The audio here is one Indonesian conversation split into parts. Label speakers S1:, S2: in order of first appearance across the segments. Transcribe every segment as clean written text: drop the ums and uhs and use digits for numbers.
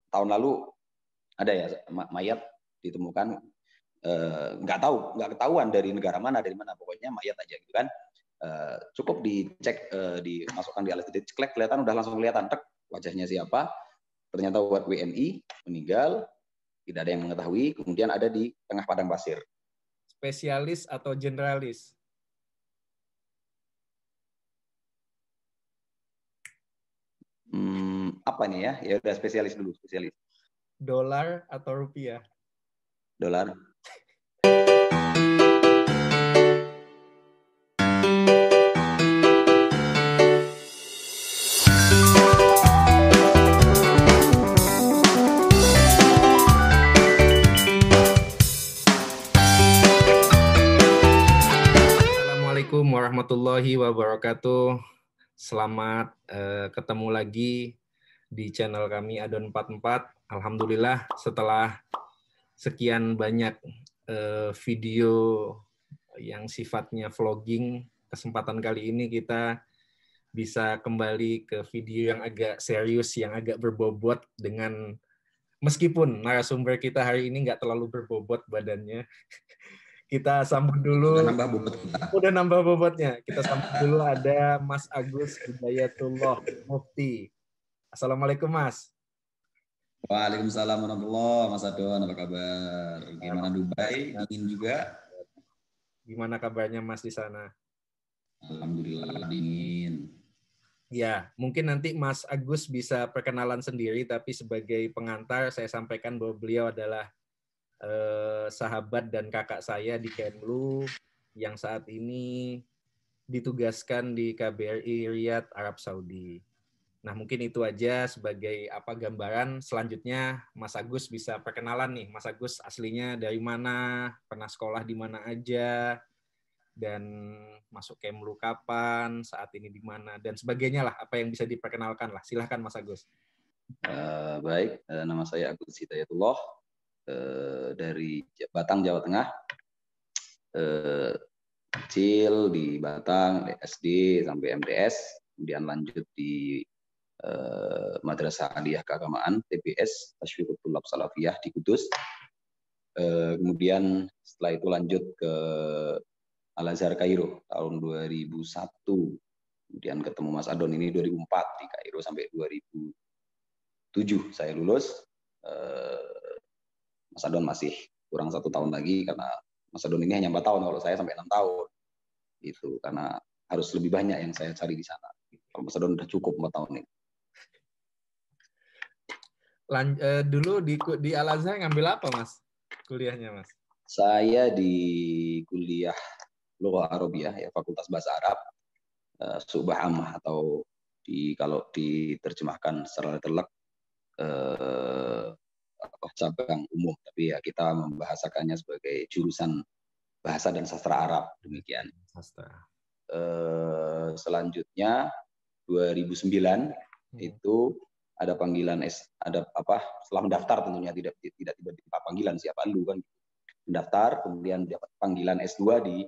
S1: tahun lalu ada ya mayat ditemukan, nggak ketahuan dari negara mana, dari mana, pokoknya mayat aja gitu kan. Cukup dicek, dimasukkan di alat deteksi, kelihatan, udah langsung kelihatan wajahnya siapa, ternyata WNI meninggal, tidak ada yang mengetahui, kemudian ada di tengah padang pasir.
S2: Spesialis atau generalis?
S1: Apa nih ya? Ya udah spesialis dulu, spesialis.
S2: Dolar atau rupiah?
S1: Dolar.
S2: Assalamualaikum warahmatullahi wabarakatuh. Selamat ketemu lagi di channel kami Adon 44. Alhamdulillah setelah sekian banyak video yang sifatnya vlogging, kesempatan kali ini kita bisa kembali ke video yang agak serius, yang agak berbobot, dengan meskipun narasumber kita hari ini nggak terlalu berbobot badannya. Kita sambut dulu.
S1: Udah nambah bobot kita.
S2: Udah nambah bobotnya. Kita sambut dulu, ada Mas Agus Hidayatullah Mufti. Assalamualaikum, Mas.
S1: Waalaikumsalam warahmatullahi wabarakatuh. Mas Adon, apa kabar? Gimana Dubai? Dingin juga?
S2: Gimana kabarnya Mas di sana?
S1: Alhamdulillah dingin.
S2: Ya, mungkin nanti Mas Agus bisa perkenalan sendiri, tapi sebagai pengantar saya sampaikan bahwa beliau adalah sahabat dan kakak saya di Kemlu yang saat ini ditugaskan di KBRI Riyadh, Arab Saudi. Nah, mungkin itu aja sebagai gambaran. Selanjutnya Mas Agus bisa perkenalan nih. Mas Agus aslinya dari mana, pernah sekolah di mana aja, dan masuk Kemlu kapan, saat ini di mana, dan sebagainya lah, apa yang bisa diperkenalkan lah. Silahkan Mas Agus.
S1: Baik, nama saya Agus Hidayatullah, dari Batang, Jawa Tengah. Kecil di Batang, SD sampai MTS, kemudian lanjut di Madrasah Aliyah Keagamaan, TBS, Tashfiqut Thullab Salafiyah di Kudus. Kemudian setelah itu lanjut ke Al-Azhar Kairo tahun 2001. Kemudian ketemu Mas Adon ini 2004 di Kairo sampai 2007 saya lulus. Mas Adon masih kurang 1 tahun lagi, karena Mas Adon ini hanya 4 tahun, kalau saya sampai 6 tahun. Itu karena harus lebih banyak yang saya cari di sana. Kalau Mas Adon udah cukup 4 tahun ini.
S2: Dulu di Al-Azhar ngambil apa, Mas? Kuliahnya, Mas?
S1: Saya di kuliah Lughah Arabiyah, ya, Fakultas Bahasa Arab, Subah Ammah, atau kalau diterjemahkan secara telak cabang umum, tapi ya kita membahasakannya sebagai jurusan Bahasa dan Sastra Arab, demikian.
S2: Sastra.
S1: Selanjutnya 2009 itu ada panggilan setelah mendaftar, tentunya tidak tiba-tiba panggilan siapa lu kan, mendaftar, kemudian dapat panggilan S2 di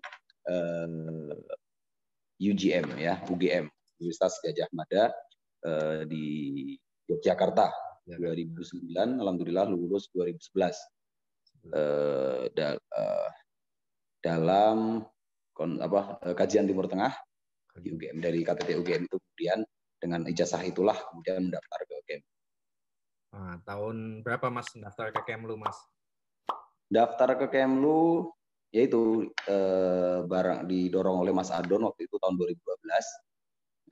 S1: UGM, ya, UGM, Universitas Gadjah Mada, di Yogyakarta. 2009, alhamdulillah lulus 2011. Dalam kajian Timur Tengah di UGM, dari KTT UGM itu, kemudian dengan ijazah itulah kemudian mendaftar ke UGM.
S2: Nah, tahun berapa Mas daftar ke Kemlu, Mas?
S1: Daftar ke Kemlu yaitu didorong oleh Mas Adon waktu itu tahun 2012.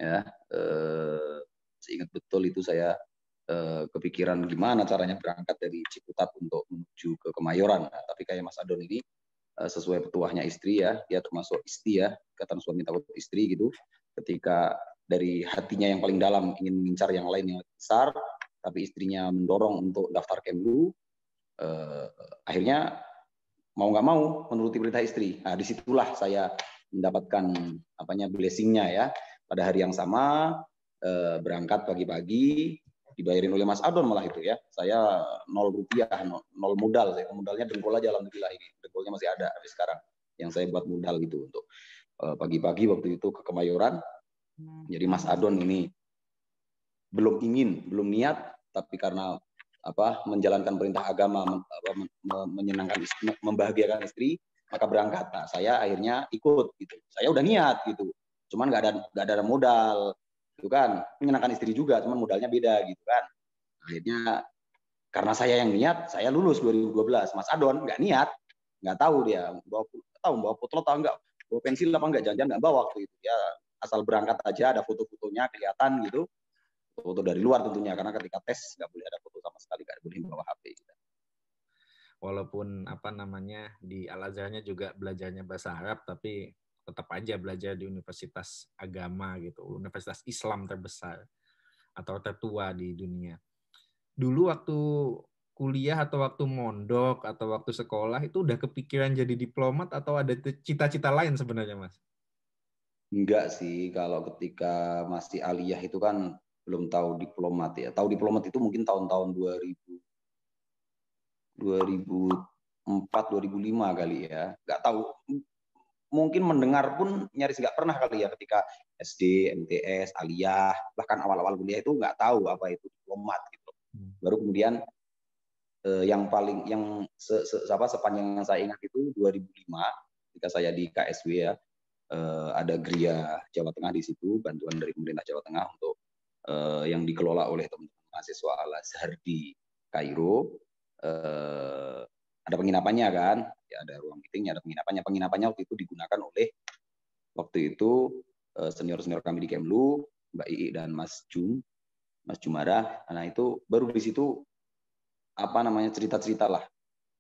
S1: Ya, seingat betul itu saya kepikiran gimana caranya berangkat dari Ciputat untuk menuju ke Kemayoran. Nah, tapi kayak Mas Adon ini sesuai petuahnya istri, ya, dia termasuk isti, ya, ikatan suami takut istri gitu. Ketika dari hatinya yang paling dalam ingin mengincar yang lain yang besar, tapi istrinya mendorong untuk daftar Kemlu, akhirnya mau nggak mau menuruti perintah istri. Nah, disitulah saya mendapatkan blessing-nya, ya. Pada hari yang sama berangkat pagi-pagi, dibayarin oleh Mas Adon malah itu, ya. Saya 0 rupiah, 0 modal. Saya modalnya dengkul aja, alhamdulillah, ini dengkulnya masih ada sampai sekarang yang saya buat modal gitu untuk pagi-pagi waktu itu ke Kemayoran. Jadi Mas Adon ini belum niat, tapi karena menjalankan perintah agama, menyenangkan istri, membahagiakan istri, maka berangkat. Nah, saya akhirnya ikut gitu. Saya udah niat gitu, cuman nggak ada modal, gitu kan. Menyenangkan istri juga, cuman modalnya beda gitu kan. Akhirnya karena saya yang niat, saya lulus 2012. Mas Adon nggak niat, nggak tahu dia bawa potlot atau enggak, bawa pensil apa enggak, jangan-jangan nggak bawa waktu itu. Ya asal berangkat aja, ada foto-fotonya kelihatan gitu. Foto dari luar tentunya, karena ketika tes nggak boleh ada foto sama sekali, nggak boleh bawa HP. Gitu.
S2: Walaupun di Al-Azharnya juga belajarnya bahasa Arab, tapi tetap aja belajar di universitas agama gitu, universitas Islam terbesar atau tertua di dunia. Dulu waktu kuliah atau waktu mondok atau waktu sekolah itu udah kepikiran jadi diplomat atau ada cita-cita lain sebenarnya, Mas?
S1: Enggak sih, kalau ketika masih aliyah itu kan belum tahu diplomat ya. Tahu diplomat itu mungkin tahun-tahun 2004, 2005 kali ya. Nggak tahu. Mungkin mendengar pun nyaris nggak pernah kali ya ketika SD, MTS, aliyah, bahkan awal-awal kuliah itu nggak tahu apa itu diplomat gitu. Baru kemudian sepanjang yang saya ingat itu 2005 ketika saya di KSW ya, ada Gria Jawa Tengah di situ, bantuan dari pemerintah Jawa Tengah untuk yang dikelola oleh teman-teman mahasiswa Al-Azhar di Kairo. Ada penginapannya kan, ya ada ruang meetingnya, ada penginapannya. Penginapannya waktu itu digunakan oleh senior-senior kami di Kemlu, Mbak Ii dan Mas Jumara. Nah itu baru di situ cerita-cerita lah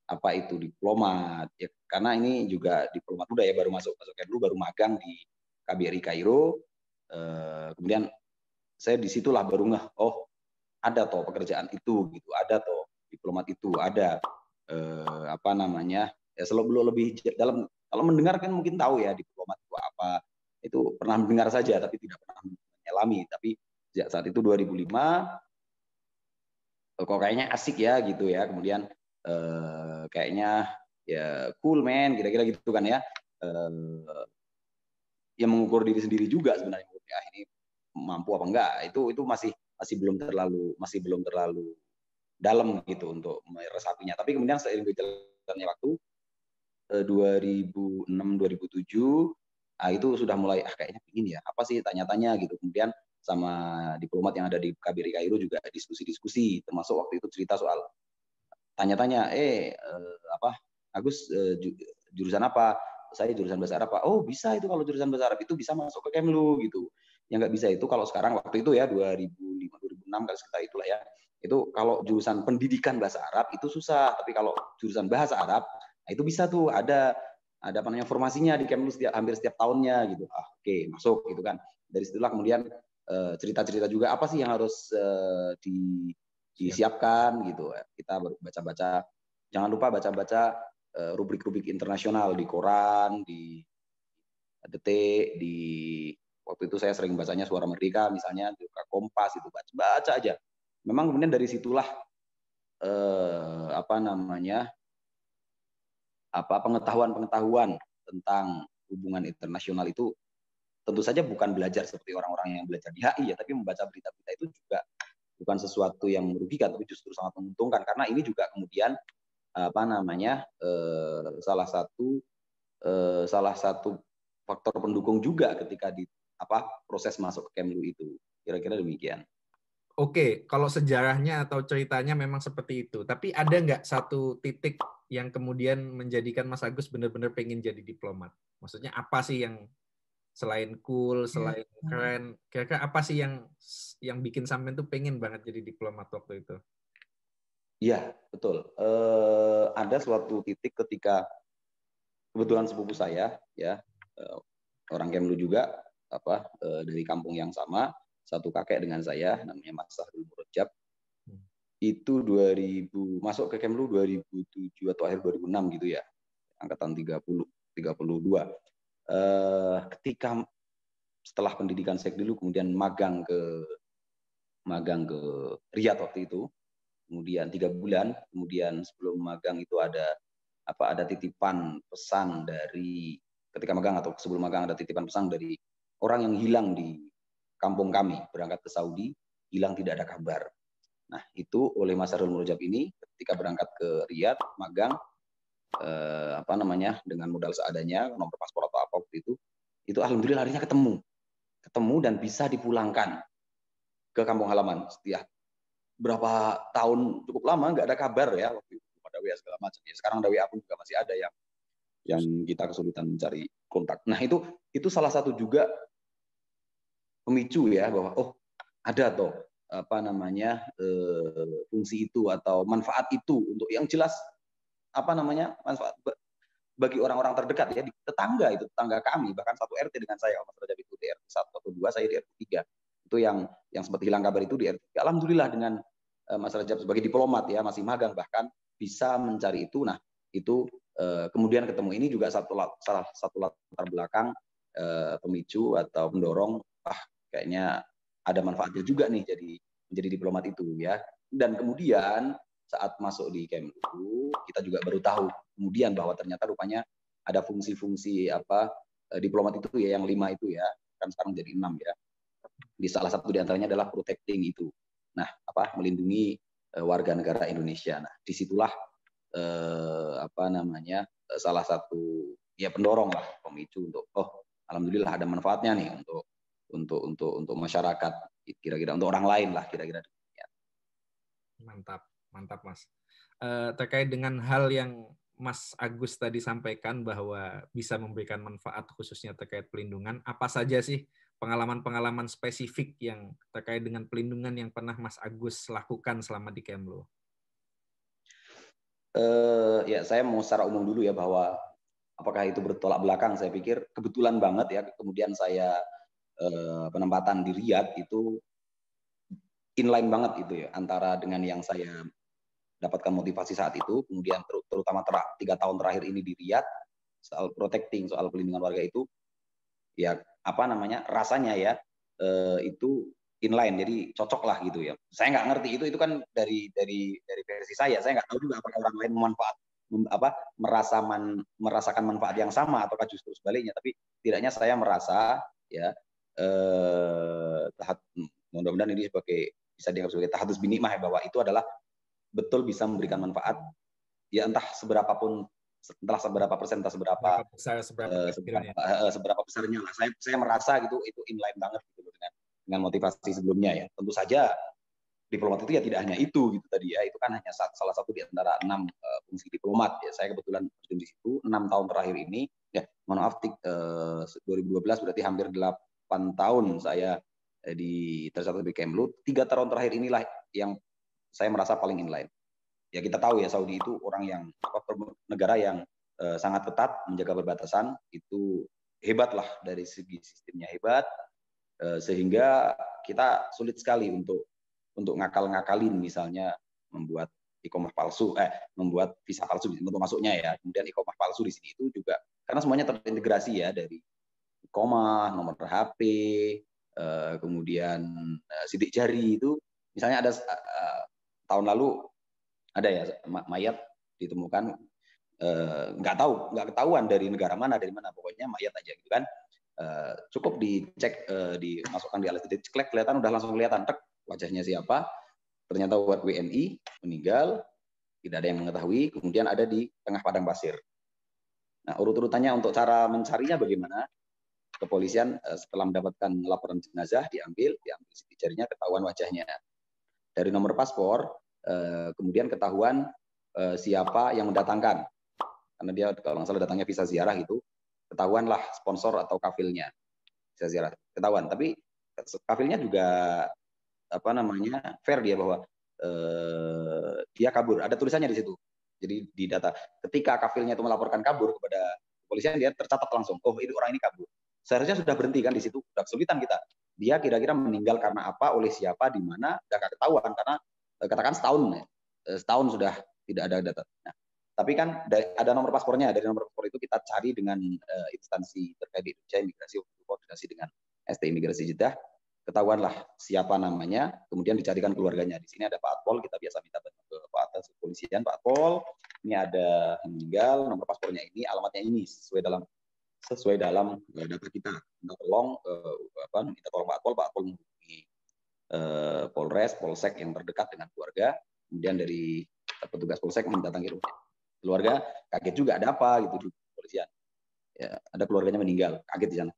S1: apa itu diplomat ya, karena ini juga diplomat muda ya, baru masuk Kemlu, baru magang di KBRI Kairo. Kemudian saya disitulah baru ngeh, oh ada toh pekerjaan itu gitu, ada toh diplomat itu ada. Ya selalu lebih dalam, kalau mendengar kan mungkin tahu ya diplomat itu apa, itu pernah mendengar saja tapi tidak pernah menyelami. Tapi sejak saat itu 2005 kok kayaknya asik ya gitu ya, kemudian kayaknya ya cool man, kira-kira gitu kan ya. Ya mengukur diri sendiri juga sebenarnya, ya ini mampu apa enggak, itu masih belum terlalu dalam gitu untuk meresapinya. Tapi kemudian seiring berjalannya waktu 2006-2007 itu sudah mulai kayaknya pingin ya, apa sih, tanya-tanya gitu. Kemudian sama diplomat yang ada di KBRI Kairo juga diskusi-diskusi, termasuk waktu itu cerita soal tanya-tanya, Agus jurusan apa? Saya jurusan bahasa Arab, Pak. Oh bisa itu, kalau jurusan bahasa Arab itu bisa masuk ke Kemlu gitu. Yang nggak bisa itu kalau sekarang, waktu itu ya 2005-2006 kalau sekitar itulah ya, itu kalau jurusan pendidikan bahasa Arab itu susah, tapi kalau jurusan bahasa Arab nah itu bisa tuh, ada formasinya di Kemlu hampir setiap tahunnya gitu. Oke, masuk gitu kan. Dari situlah kemudian cerita-cerita juga apa sih yang harus disiapkan gitu. Kita baca-baca, jangan lupa baca-baca rubrik-rubrik internasional di koran, di Detik, di waktu itu saya sering bacanya Suara Merdeka misalnya, di Kompas, itu baca aja. Memang kemudian dari situlah pengetahuan tentang hubungan internasional itu tentu saja bukan belajar seperti orang-orang yang belajar di HI ya, tapi membaca berita-berita itu juga bukan sesuatu yang merugikan, tapi justru sangat menguntungkan, karena ini juga kemudian salah satu faktor pendukung juga ketika di proses masuk ke Kemlu itu. Kira-kira demikian.
S2: Oke, kalau sejarahnya atau ceritanya memang seperti itu. Tapi ada nggak satu titik yang kemudian menjadikan Mas Agus benar-benar pengen jadi diplomat? Maksudnya apa sih yang selain cool, selain keren, kira-kira apa sih yang bikin sampean tuh pengen banget jadi diplomat waktu itu?
S1: Iya, betul. Ada suatu titik ketika kebetulan sepupu saya ya, orang Kemlu juga, dari kampung yang sama, satu kakek dengan saya, namanya Mas Sahrul Murojab. Itu 2000 masuk ke Kemlu 2007 atau akhir 2006 gitu ya, angkatan 32. Ketika setelah pendidikan Sekdilu kemudian magang ke Riyadh waktu itu, kemudian 3 bulan, kemudian sebelum magang itu ada titipan pesan dari, ketika magang atau sebelum magang ada titipan pesan dari orang yang hilang di kampung kami, berangkat ke Saudi, hilang tidak ada kabar. Nah, itu oleh Mas Harun Murojab ini ketika berangkat ke Riyadh magang dengan modal seadanya, nomor paspor atau apa waktu itu alhamdulillah harinya ketemu dan bisa dipulangkan ke kampung halaman. Setelah berapa tahun cukup lama nggak ada kabar ya, waktu itu ada WA segala macam. Ya, sekarang ada WA pun juga masih ada yang kita kesulitan mencari kontak. Nah, itu salah satu juga pemicu ya, bahwa ada toh fungsi itu atau manfaat itu untuk yang jelas manfaat bagi orang-orang terdekat ya, di tetangga kami, bahkan satu RT dengan saya, Mas Rajab itu di RT 1 atau 2, saya di RT 3. Itu yang sempat hilang kabar itu di RT 3. Alhamdulillah dengan Mas Rajab sebagai diplomat ya, masih magang bahkan bisa mencari itu. Nah, itu kemudian ketemu ini juga salah satu latar belakang pemicu atau pendorong, kayaknya ada manfaatnya juga nih menjadi diplomat itu ya. Dan kemudian saat masuk di Kemlu, kita juga baru tahu kemudian bahwa ternyata rupanya ada fungsi-fungsi diplomat itu ya, yang 5 itu ya, kan sekarang jadi 6 ya. Di salah satu di antaranya adalah protecting itu. Nah, melindungi warga negara Indonesia. Nah, disitulah salah satu ya pendorong lah, pemicu untuk alhamdulillah ada manfaatnya nih untuk masyarakat, kira-kira untuk orang lain lah, kira-kira.
S2: Mantap Mas. Terkait dengan hal yang Mas Agus tadi sampaikan bahwa bisa memberikan manfaat khususnya terkait pelindungan, apa saja sih pengalaman-pengalaman spesifik yang terkait dengan pelindungan yang pernah Mas Agus lakukan selama di Kemlu?
S1: Ya, saya mau secara umum dulu ya, bahwa apakah itu bertolak belakang, saya pikir kebetulan banget ya, kemudian saya penempatan di Riyadh itu inline banget itu ya, antara dengan yang saya dapatkan motivasi saat itu, kemudian terutama 3 tahun terakhir ini di Riyadh, soal protecting, soal pelindungan warga itu, ya rasanya ya itu inline, jadi cocok lah gitu ya. Saya nggak ngerti itu kan dari versi saya nggak tahu juga apakah orang lain merasakan manfaat yang sama ataukah justru sebaliknya, tapi tidaknya saya merasa ya mudah-mudahan ini bisa dianggap sebagai tahadus binikmah ya, bahwa itu adalah betul bisa memberikan manfaat ya, entah seberapa persen, entah seberapa besarnya lah. Saya merasa gitu itu inline banget gitu dengan motivasi sebelumnya ya. Tentu saja diplomat itu ya tidak hanya itu gitu tadi ya, itu kan hanya salah satu di antara 6 fungsi diplomat ya. Saya kebetulan terjun di situ 6 tahun terakhir ini ya, mohon maaf 2012 berarti hampir 8 tahun saya tercatat di Kemlu. 3 tahun terakhir inilah yang saya merasa paling inline. Ya, kita tahu ya, Saudi itu negara yang sangat ketat menjaga perbatasan, itu hebat lah, dari segi sistemnya hebat, sehingga kita sulit sekali untuk ngakal-ngakalin, misalnya membuat iqomah palsu, membuat visa palsu untuk masuknya ya. Kemudian iqomah palsu di sini itu juga karena semuanya terintegrasi ya, dari iqomah, nomor HP, kemudian sidik jari itu, misalnya ada tahun lalu ada ya mayat ditemukan, nggak ketahuan dari negara mana, pokoknya mayat aja gitu kan, cukup dicek, dimasukkan di alat deteksi, kelihatan, udah langsung kelihatan wajahnya siapa, ternyata WNI meninggal, tidak ada yang mengetahui, kemudian ada di tengah padang pasir. Nah, urut-urutannya untuk cara mencarinya bagaimana? Kepolisian setelah mendapatkan laporan jenazah diambil sidik jarinya, ketahuan wajahnya. Dari nomor paspor kemudian ketahuan siapa yang mendatangkan, karena dia kalau nggak salah datangnya visa ziarah, itu ketahuanlah sponsor atau kafilnya visa ziarah, ketahuan. Tapi kafilnya juga fair dia, bahwa dia kabur, ada tulisannya di situ. Jadi di data ketika kafilnya itu melaporkan kabur kepada kepolisian, dia tercatat langsung, itu orang ini kabur. Seharusnya sudah berhenti kan di situ, sudah kesulitan kita. Dia kira-kira meninggal karena apa, oleh siapa, di mana, nggak ketahuan, karena katakan setahun sudah tidak ada data. Nah, tapi kan ada nomor paspornya, dari nomor paspor itu kita cari dengan instansi terkait di Indonesia, imigrasi, koordinasi dengan ST Imigrasi Jeddah, ketahuanlah siapa namanya, kemudian dicarikan keluarganya. Di sini ada Pak Atpol, kita biasa minta ke Pak Atas Kepolisian, Pak Atpol, ini ada yang meninggal, nomor paspornya ini, alamatnya ini, sesuai dalam data kita. Minta tolong Pak Atpol menghubungi Polres, Polsek yang terdekat dengan keluarga. Kemudian dari petugas Polsek mendatangi rumah keluarga, kaget juga ada apa gitu di kepolisian. Ya, ada keluarganya meninggal, kaget di sana.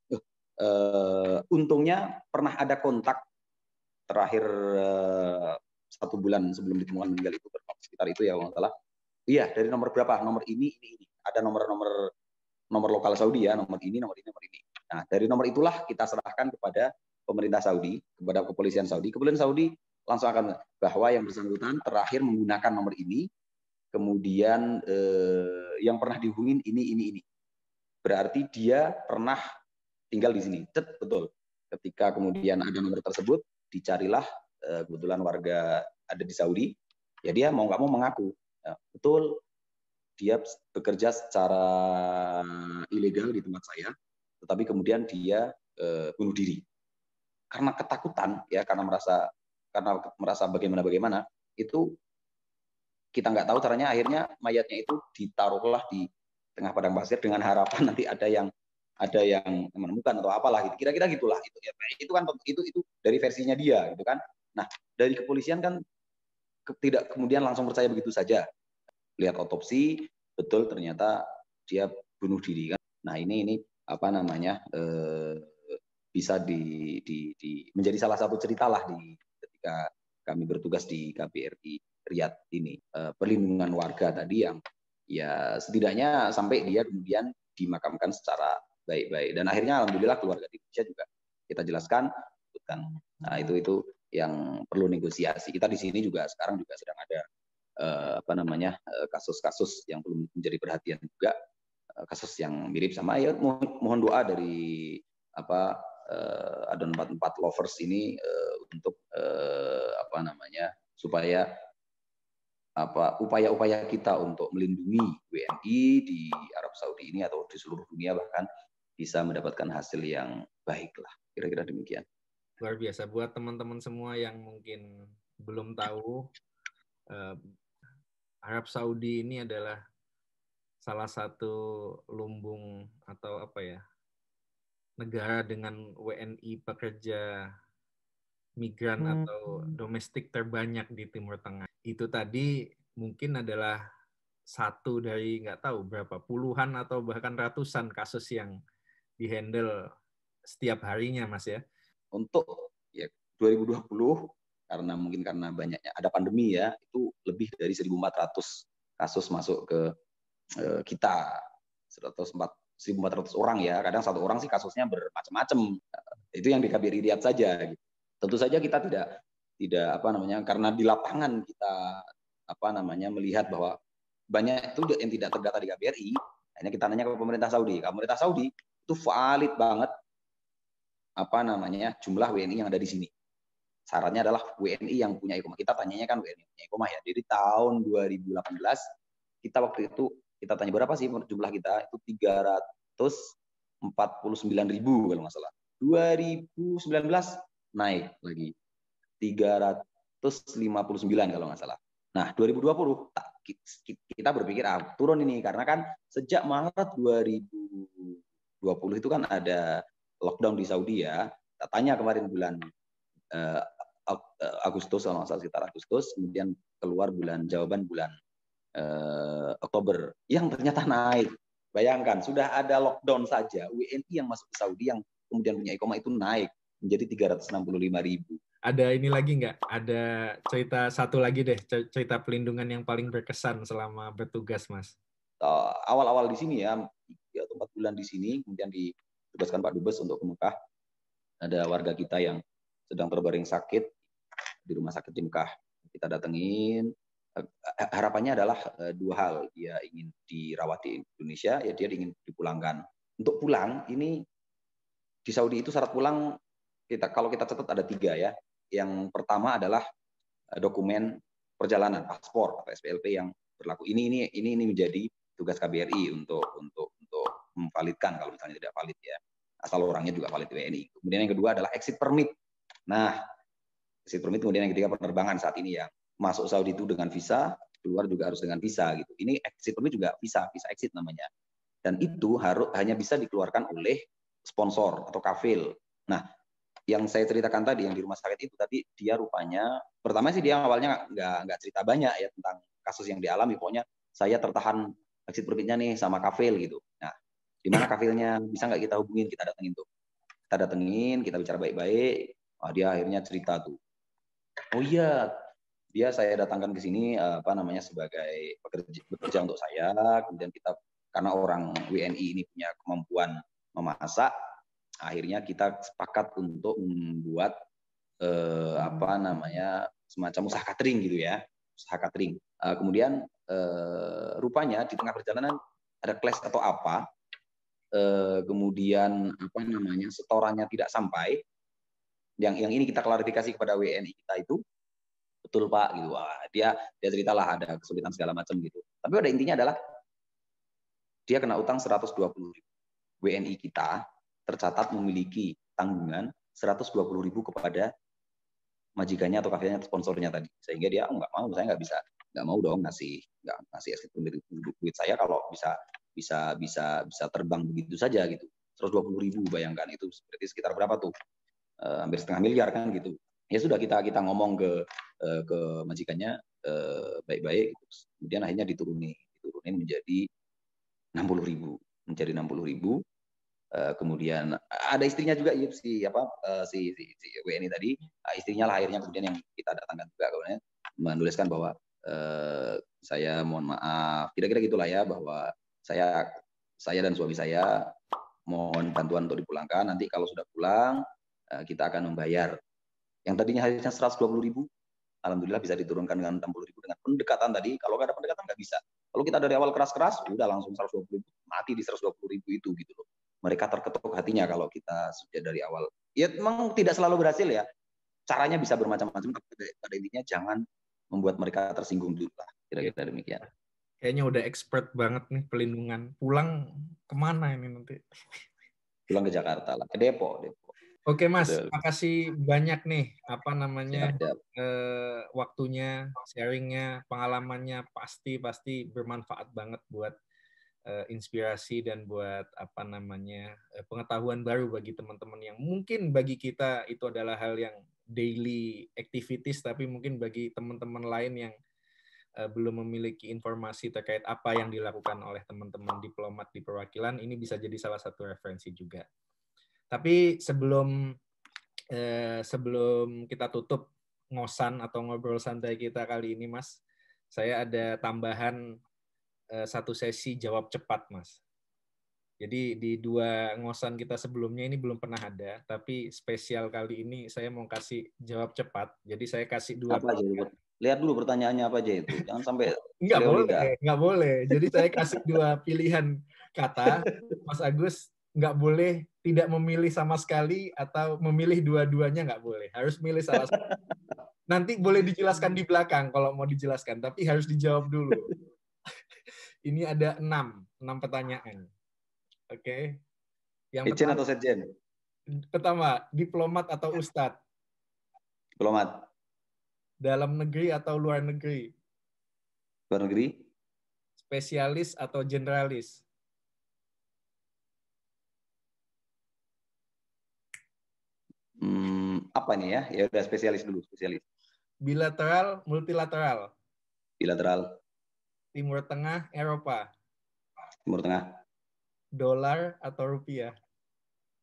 S1: Untungnya pernah ada kontak terakhir 1 bulan sebelum ditemukan meninggal itu, sekitar itu ya kalau salah. Iya, dari nomor berapa? Nomor ini. Ada nomor lokal Saudi ya, nomor ini. Nah, dari nomor itulah kita serahkan kepada pemerintah Saudi, kepada kepolisian Saudi. Kepolisian Saudi langsung akan bahwa yang bersangkutan terakhir menggunakan nomor ini, kemudian yang pernah dihubungin ini. Berarti dia pernah tinggal di sini. Betul. Ketika kemudian ada nomor tersebut, dicarilah, kebetulan warga ada di Saudi, ya dia mau nggak mau mengaku. Ya, betul, dia bekerja secara ilegal di tempat saya, tetapi kemudian dia bunuh diri karena ketakutan, ya, karena merasa bagaimana itu kita nggak tahu caranya. Akhirnya mayatnya itu ditaruhlah di tengah padang pasir dengan harapan nanti ada yang menemukan atau apalah gitu. Kira-kira gitulah itu ya. Itu kan itu dari versinya dia gitu kan. Nah, dari kepolisian kan tidak kemudian langsung percaya begitu saja. Lihat otopsi, betul ternyata dia bunuh diri kan. Nah, ini apa namanya, bisa menjadi salah satu cerita lah ketika kami bertugas di KBRI Riyadh ini, perlindungan warga tadi yang ya setidaknya sampai dia kemudian dimakamkan secara baik-baik, dan akhirnya alhamdulillah keluarga di Indonesia juga kita jelaskan. Nah, itu yang perlu negosiasi. Kita di sini juga sekarang juga sedang ada kasus-kasus yang perlu menjadi perhatian juga, kasus yang mirip sama ya. Mohon doa dari Adon 44 Lovers ini untuk supaya upaya-upaya kita untuk melindungi WNI di Arab Saudi ini atau di seluruh dunia bahkan bisa mendapatkan hasil yang baik lah. Kira-kira demikian.
S2: Luar biasa. Buat teman-teman semua yang mungkin belum tahu, Arab Saudi ini adalah salah satu lumbung atau negara dengan WNI pekerja migran atau domestik terbanyak di Timur Tengah. Itu tadi mungkin adalah satu dari nggak tahu berapa puluhan atau bahkan ratusan kasus yang dihandle setiap harinya, Mas ya.
S1: Untuk 2020 karena banyaknya ada pandemi ya, itu lebih dari 1.400 kasus masuk ke kita. 1.400 orang ya. Kadang satu orang sih kasusnya bermacam-macam. Itu yang di KBRI Riyadh saja. Tentu saja kita tidak karena di lapangan kita melihat bahwa banyak itu yang tidak terdata di KBRI. Akhirnya kita nanya ke pemerintah Saudi. Pemerintah Saudi itu valid banget jumlah WNI yang ada di sini. Syaratnya adalah WNI yang punya iqomah. Kita tanyanya kan WNI yang punya iqomah ya. Jadi tahun 2018 kita waktu itu kita tanya berapa sih jumlah kita, itu 349.000 kalau nggak salah. 2019 naik lagi 359 kalau nggak salah. Nah, 2020 kita berpikir turun ini karena kan sejak Maret 2020 itu kan ada lockdown di Saudi ya. Kita tanya kemarin bulan Agustus, kalau nggak salah sekitar Agustus, kemudian keluar jawaban bulan Oktober yang ternyata naik. Bayangkan, sudah ada lockdown saja, WNI yang masuk ke Saudi yang kemudian punya iqomah itu naik menjadi 365.000.
S2: Ada ini lagi nggak? Ada cerita satu lagi deh, cerita pelindungan yang paling berkesan selama bertugas, Mas.
S1: Awal-awal di sini ya, 3 atau 4 bulan di sini, kemudian ditugaskan Pak Dubes untuk ke Mekah. Ada warga kita yang sedang terbaring sakit di rumah sakit di Mekah. Kita datengin. Harapannya adalah 2 hal. Dia ingin dirawat di Indonesia, ya dia ingin dipulangkan. Untuk pulang, ini di Saudi itu syarat pulang, kalau kita catat ada 3 ya. Yang pertama adalah dokumen perjalanan, paspor atau SPLP yang berlaku. Ini menjadi tugas KBRI untuk memvalidkan kalau misalnya tidak valid ya. Asal orangnya juga valid WNI. Kemudian yang kedua adalah exit permit. Nah, exit permit kemudian yang ketiga penerbangan saat ini ya. Masuk Saudi itu dengan visa, keluar juga harus dengan visa gitu. Ini exit permit juga visa exit namanya. Dan itu hanya bisa dikeluarkan oleh sponsor atau kafil. Nah, yang saya ceritakan tadi, yang di rumah sakit itu tadi, dia rupanya pertama sih dia awalnya nggak cerita banyak ya tentang kasus yang dialami. Pokoknya saya tertahan exit profitnya nih sama kafil gitu. Nah, di mana kafilnya, bisa nggak kita hubungin, kita datengin tuh. Kita datengin, kita bicara baik-baik. Dia akhirnya cerita tuh. Oh iya, dia saya datangkan ke sini sebagai bekerja untuk saya. Kemudian kita karena orang WNI ini punya kemampuan memasak, akhirnya kita sepakat untuk membuat semacam usaha catering gitu ya, usaha catering. Kemudian rupanya di tengah perjalanan ada clash atau apa, kemudian setorannya tidak sampai. Yang ini kita klarifikasi kepada WNI kita itu, betul Pak gitu. Dia ceritalah ada kesulitan segala macam gitu. Tapi pada intinya adalah dia kena utang 120.000. WNI kita tercatat memiliki tanggungan 120.000 kepada majikannya atau kafenya atau sponsornya tadi, sehingga dia nggak mau, saya nggak mau dong ngasih exit duit saya kalau bisa terbang begitu saja gitu. 120.000, bayangkan itu berarti sekitar berapa tuh, hampir setengah miliar kan gitu. Ya sudah, kita ngomong ke majikannya baik-baik, kemudian akhirnya diturunin menjadi 60.000, kemudian ada istrinya juga si WNI tadi, istrinya lah akhirnya kemudian yang kita datangkan juga, kemudian menuliskan bahwa saya mohon maaf, kira-kira gitulah ya, bahwa saya dan suami saya mohon bantuan untuk dipulangkan, nanti kalau sudah pulang kita akan membayar. Yang tadinya harusnya 120.000, alhamdulillah bisa diturunkan dengan 60.000 dengan pendekatan tadi. Kalau nggak ada pendekatan nggak bisa. Kalau kita dari awal keras-keras, udah langsung 120.000, mati di 120.000 itu gitu loh. Mereka terketuk hatinya kalau kita sudah dari awal. Ya memang tidak selalu berhasil ya. Caranya bisa bermacam-macam, tapi pada intinya jangan membuat mereka tersinggung dulu lah. Kira-kira demikian.
S2: Kayaknya udah expert banget nih pelindungan. Pulang kemana ini nanti?
S1: Pulang ke Jakarta lah, ke Depok.
S2: Oke Mas, makasih banyak nih
S1: Siap.
S2: Waktunya, sharingnya, pengalamannya pasti bermanfaat banget buat inspirasi dan buat pengetahuan baru bagi teman-teman yang mungkin bagi kita itu adalah hal yang daily activities, tapi mungkin bagi teman-teman lain yang belum memiliki informasi terkait apa yang dilakukan oleh teman-teman diplomat di perwakilan, ini bisa jadi salah satu referensi juga. Tapi sebelum kita tutup ngosan atau ngobrol santai kita kali ini, Mas, saya ada tambahan satu sesi jawab cepat, Mas. Jadi di 2 ngosan kita sebelumnya ini belum pernah ada, tapi spesial kali ini saya mau kasih jawab cepat. Jadi saya kasih 2
S1: apa aja, lihat dulu pertanyaannya apa aja itu. Jangan sampai
S2: nggak boleh. Jadi saya kasih 2 pilihan kata, Mas Agus nggak boleh tidak memilih sama sekali atau memilih dua-duanya, nggak boleh. Harus milih salah satu. Nanti boleh dijelaskan di belakang kalau mau dijelaskan, tapi harus dijawab dulu. Ini ada 6 pertanyaan. Oke. Yang
S1: Ejen atau Setjen?
S2: Pertama, diplomat atau ustadz?
S1: Diplomat.
S2: Dalam negeri atau luar negeri?
S1: Luar negeri.
S2: Spesialis atau generalis?
S1: Apa nih ya? Ya udah spesialis dulu, spesialis.
S2: Bilateral, multilateral?
S1: Bilateral.
S2: Timur Tengah, Eropa?
S1: Timur Tengah.
S2: Dolar atau rupiah?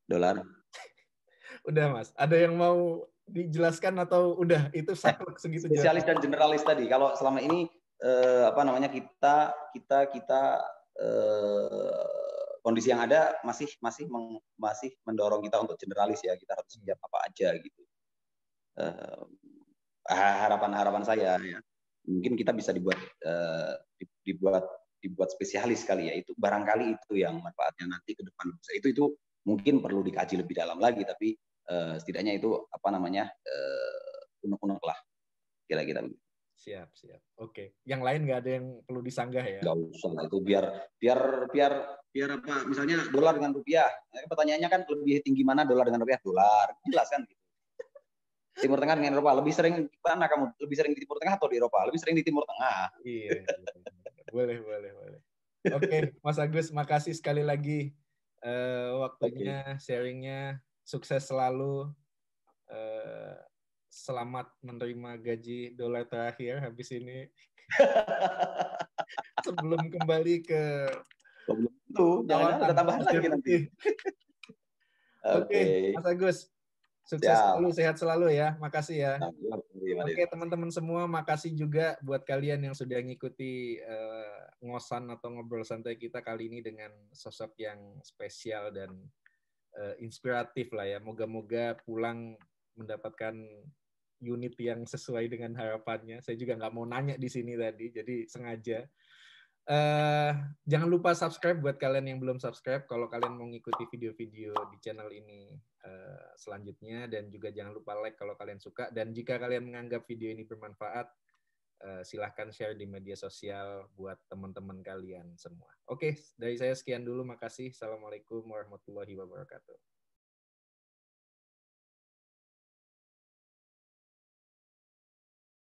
S1: Dolar.
S2: Udah Mas, ada yang mau dijelaskan atau udah itu saklek segitu?
S1: Spesialis dan generalis tadi. Kalau selama ini kondisi yang ada masih mendorong kita untuk generalis ya. Kita harus siap apa aja gitu. Harapan saya ya. Mungkin kita bisa dibuat spesialis kali ya. Itu barangkali itu yang manfaatnya nanti ke depan. Itu mungkin perlu dikaji lebih dalam lagi, tapi setidaknya itu unek-unek lah kira-kira.
S2: Siap. Oke. Yang lain nggak ada yang perlu disanggah ya?
S1: Nggak usah lah, itu biar apa? Misalnya dolar dengan rupiah. Pertanyaannya kan lebih tinggi mana dolar dengan rupiah? Dolar. Jelas kan? Timur Tengah dengan Eropa, lebih sering mana kamu? Lebih sering di Timur Tengah atau di Eropa? Lebih sering di Timur Tengah.
S2: Iya. Boleh. Oke, Mas Agus, makasih sekali lagi waktunya, sharingnya, sukses selalu. Selamat menerima gaji dolar terakhir habis ini. Sebelum kembali ke
S1: belum tentu, jangan ada tambahan lagi nanti.
S2: Oke, Mas Agus. Sukses selalu, sehat selalu ya. Makasih ya. Oke, teman-teman semua, makasih juga buat kalian yang sudah ngikuti ngosan atau ngobrol santai kita kali ini dengan sosok yang spesial dan inspiratif lah ya. Moga-moga pulang mendapatkan unit yang sesuai dengan harapannya. Saya juga nggak mau nanya di sini tadi, jadi sengaja. Jangan lupa subscribe buat kalian yang belum subscribe kalau kalian mau ngikuti video-video di channel ini selanjutnya, dan juga jangan lupa like kalau kalian suka, dan jika kalian menganggap video ini bermanfaat silahkan share di media sosial buat teman-teman kalian semua. Oke, dari saya sekian dulu, makasih. Assalamualaikum warahmatullahi wabarakatuh.